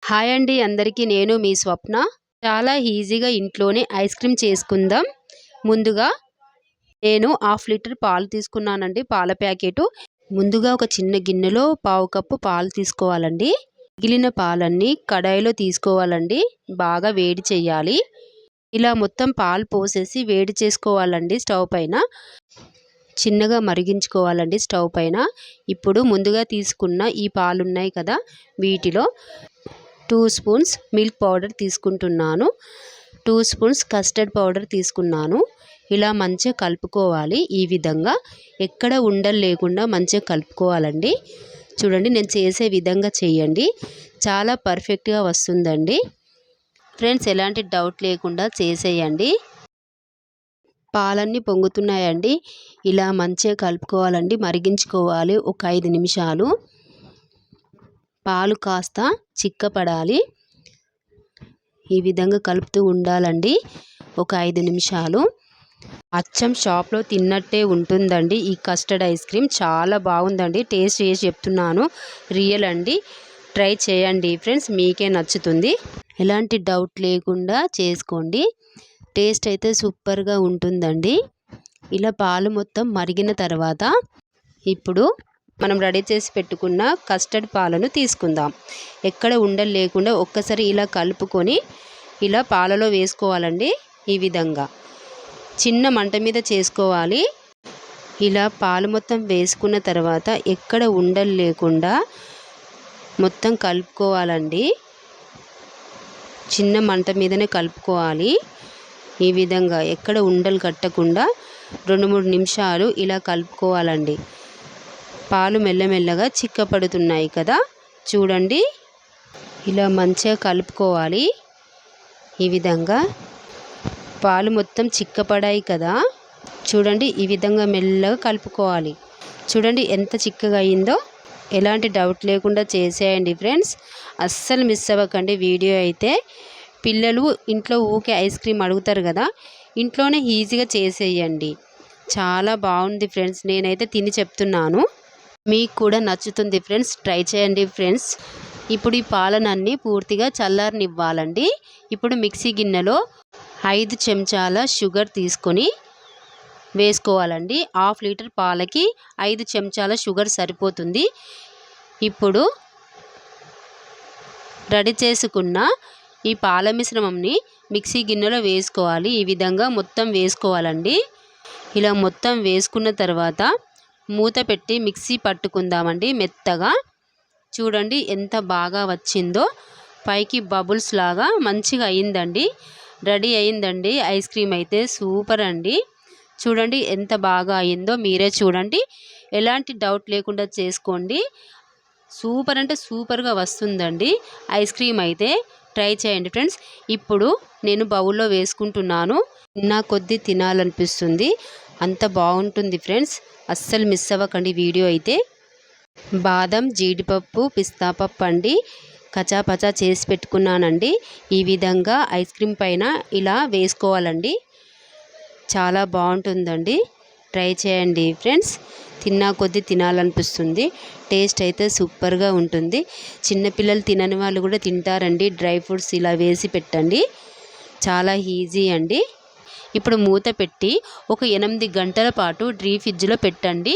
Hi అండి అందరికీ, నేను మీ స్వప్న. చాలా ఈజీగా ఇంట్లోనే ఐస్ క్రీమ్ చేసుకుందాం. ముందుగా నేను హాఫ్ లీటర్ పాలు తీసుకున్నానండి, పాల ప్యాకెటు. ముందుగా ఒక చిన్న గిన్నెలో పావు కప్పు పాలు తీసుకోవాలండి. మిగిలిన పాలన్నీ కడాయిలో తీసుకోవాలండి, బాగా వేడి చేయాలి. ఇలా మొత్తం పాలు పోసేసి వేడి చేసుకోవాలండి స్టవ్ పైన. చిన్నగా మరిగించుకోవాలండి స్టవ్ పైన. ఇప్పుడు ముందుగా తీసుకున్న ఈ పాలు ఉన్నాయి కదా, వీటిలో 2 స్పూన్స్ మిల్క్ పౌడర్ తీసుకుంటున్నాను. 2 స్పూన్స్ కస్టర్డ్ పౌడర్ తీసుకున్నాను. ఇలా మంచిగా కలుపుకోవాలి. ఈ విధంగా ఎక్కడ ఉండలు లేకుండా మంచిగా కలుపుకోవాలండి. చూడండి, నేను చేసే విధంగా చేయండి, చాలా పర్ఫెక్ట్గా వస్తుందండి ఫ్రెండ్స్. ఎలాంటి డౌట్ లేకుండా చేసేయండి. పాలన్నీ పొంగుతున్నాయండి. ఇలా మంచిగా కలుపుకోవాలండి, మరిగించుకోవాలి ఒక 5 నిమిషాలు. పాలు కాస్త చిక్కపడాలి. ఈ విధంగా కలుపుతూ ఉండాలండి ఒక 5 నిమిషాలు. అచ్చం షాప్లో తిన్నట్టే ఉంటుందండి ఈ కస్టర్డ్ ఐస్ క్రీమ్. చాలా బాగుందండి, టేస్ట్ చేసి చెప్తున్నాను, రియల్ అండి. ట్రై చేయండి ఫ్రెండ్స్, మీకే నచ్చుతుంది. ఎలాంటి డౌట్ లేకుండా చేసుకోండి, టేస్ట్ అయితే సూపర్గా ఉంటుందండి. ఇలా పాలు మొత్తం మరిగిన తర్వాత ఇప్పుడు మనం రెడీ చేసి పెట్టుకున్న కస్టర్డ్ పాలను తీసుకుందాం. ఎక్కడ ఉండలు లేకుండా ఒక్కసారి ఇలా కలుపుకొని ఇలా పాలలో వేసుకోవాలండి. ఈ విధంగా చిన్న మంట మీద చేసుకోవాలి. ఇలా పాలు మొత్తం వేసుకున్న తర్వాత ఎక్కడ ఉండలు లేకుండా మొత్తం కలుపుకోవాలండి. చిన్న మంట మీదనే కలుపుకోవాలి. ఈ విధంగా ఎక్కడ ఉండలు కట్టకుండా 2-3 నిమిషాలు ఇలా కలుపుకోవాలండి. పాలు మెల్లమెల్లగా చిక్కపడుతున్నాయి కదా, చూడండి. ఇలా మంచిగా కలుపుకోవాలి. ఈ విధంగా పాలు మొత్తం చిక్కపడాయి కదా, చూడండి. ఈ విధంగా మెల్లగా కలుపుకోవాలి. చూడండి ఎంత చిక్కగా అయిందో. ఎలాంటి డౌట్ లేకుండా చేసేయండి ఫ్రెండ్స్, అస్సలు మిస్ అవ్వకండి వీడియో అయితే. పిల్లలు ఇంట్లో ఊకే ఐస్ క్రీమ్ అడుగుతారు కదా, ఇంట్లోనే ఈజీగా చేసేయండి. చాలా బాగుంది ఫ్రెండ్స్, నేనైతే తిని చెప్తున్నాను, మీకు కూడా నచ్చుతుంది ఫ్రెండ్స్. ట్రై చేయండి ఫ్రెండ్స్. ఇప్పుడు ఈ పాలనన్నీ పూర్తిగా చల్లారనివ్వాలండి. ఇప్పుడు మిక్సీ గిన్నెలో 5 చెంచాల షుగర్ తీసుకొని వేసుకోవాలండి. హాఫ్ లీటర్ పాలకి 5 చెంచాల షుగర్ సరిపోతుంది. ఇప్పుడు రెడీ చేసుకున్న ఈ పాల మిశ్రమంని మిక్సీ గిన్నెలో వేసుకోవాలి. ఈ విధంగా మొత్తం వేసుకోవాలండి. ఇలా మొత్తం వేసుకున్న తర్వాత మూత పెట్టి మిక్సీ పట్టుకుందామండి మెత్తగా. చూడండి ఎంత బాగా వచ్చిందో, పైకి బబుల్స్ లాగా మంచిగా అయిందండి. రెడీ అయిందండి ఐస్ క్రీమ్ అయితే, సూపర్ అండి. చూడండి ఎంత బాగా అయిందో, మీరే చూడండి. ఎలాంటి డౌట్ లేకుండా చేసుకోండి. సూపర్ అంటే సూపర్గా వస్తుందండి ఐస్ క్రీమ్ అయితే. ట్రై చేయండి ఫ్రెండ్స్. ఇప్పుడు నేను బౌల్లో వేసుకుంటున్నాను. నా కొద్దీ తినాలనిపిస్తుంది, అంత బాగుంటుంది ఫ్రెండ్స్. అస్సలు మిస్ అవ్వకండి వీడియో అయితే. బాదం, జీడిపప్పు, పిస్తా పప్పు అండి కచాపచా చేసి పెట్టుకున్నానండి. ఈ విధంగా ఐస్ క్రీమ్ పైన ఇలా వేసుకోవాలండి. చాలా బాగుంటుందండి, ట్రై చేయండి ఫ్రెండ్స్. తిన్నా కొద్దీ తినాలనిపిస్తుంది, టేస్ట్ అయితే సూపర్గా ఉంటుంది. చిన్నపిల్లలు తినని వాళ్ళు కూడా తింటారండి. డ్రై ఫ్రూట్స్ ఇలా వేసి పెట్టండి, చాలా ఈజీ అండి. ఇప్పుడు మూత పెట్టి ఒక 8 గంటల పాటు డీప్ ఫ్రిడ్జ్లో పెట్టండి.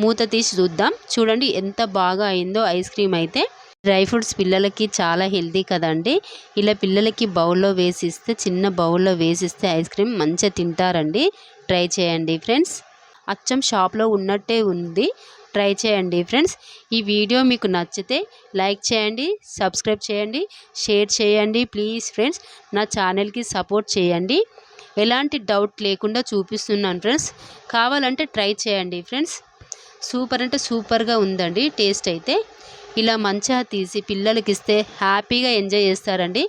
మూత తీసి చూద్దాం. చూడండి ఎంత బాగా అయిందో ఐస్ క్రీమ్ అయితే. డ్రై ఫ్రూట్స్ పిల్లలకి చాలా హెల్తీ కదండి. ఇలా పిల్లలకి బౌల్లో వేసిస్తే, చిన్న బౌల్లో వేసిస్తే ఐస్ క్రీమ్ మంచిగా తింటారండి. ట్రై చేయండి ఫ్రెండ్స్, అచ్చం షాప్లో ఉన్నట్టే ఉంది. ట్రై చేయండి ఫ్రెండ్స్. ఈ వీడియో మీకు నచ్చితే లైక్ చేయండి, సబ్స్క్రైబ్ చేయండి, షేర్ చేయండి ప్లీజ్ ఫ్రెండ్స్. నా ఛానల్కి సపోర్ట్ చేయండి. ఎలాంటి డౌట్ లేకుండా చూపిస్తున్నాను ఫ్రెండ్స్, కావాలంటే ట్రై చేయండి ఫ్రెండ్స్. సూపర్ అంటే సూపర్గా ఉందండి టేస్ట్ అయితే. ఇలా మంచిగా తీసి పిల్లలకి ఇస్తే హ్యాపీగా ఎంజాయ్ చేస్తారండి.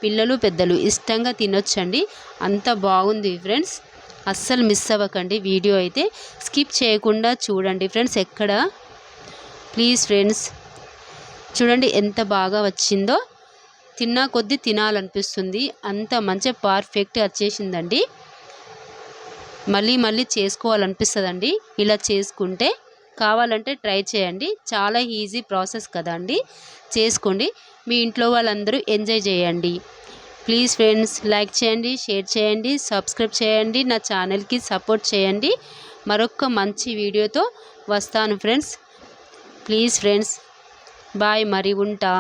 పిల్లలు పెద్దలు ఇష్టంగా తినొచ్చండి, అంత బాగుంది ఫ్రెండ్స్. అస్సలు మిస్ అవ్వకండి వీడియో అయితే. స్కిప్ చేయకుండా చూడండి ఫ్రెండ్స్ ఎక్కడ, ప్లీజ్ ఫ్రెండ్స్. చూడండి ఎంత బాగా వచ్చిందో, తిన్నా కొద్దీ తినాలనిపిస్తుంది, అంత మంచి పర్ఫెక్ట్ వచ్చేసిందండి. మళ్ళీ మళ్ళీ చేసుకోవాలనిపిస్తుందండి ఇలా చేసుకుంటే. కావాలంటే ట్రై చేయండి, చాలా ఈజీ ప్రాసెస్ కదండి, చేసుకోండి. మీ ఇంట్లో వాళ్ళందరూ ఎంజాయ్ చేయండి. ప్లీజ్ ఫ్రెండ్స్, లైక్ చేయండి, షేర్ చేయండి, సబ్స్క్రైబ్ చేయండి, నా ఛానల్కి సపోర్ట్ చేయండి. మరొక మంచి వీడియోతో వస్తాను ఫ్రెండ్స్. ప్లీజ్ ఫ్రెండ్స్, బాయ్, మరి ఉంటా.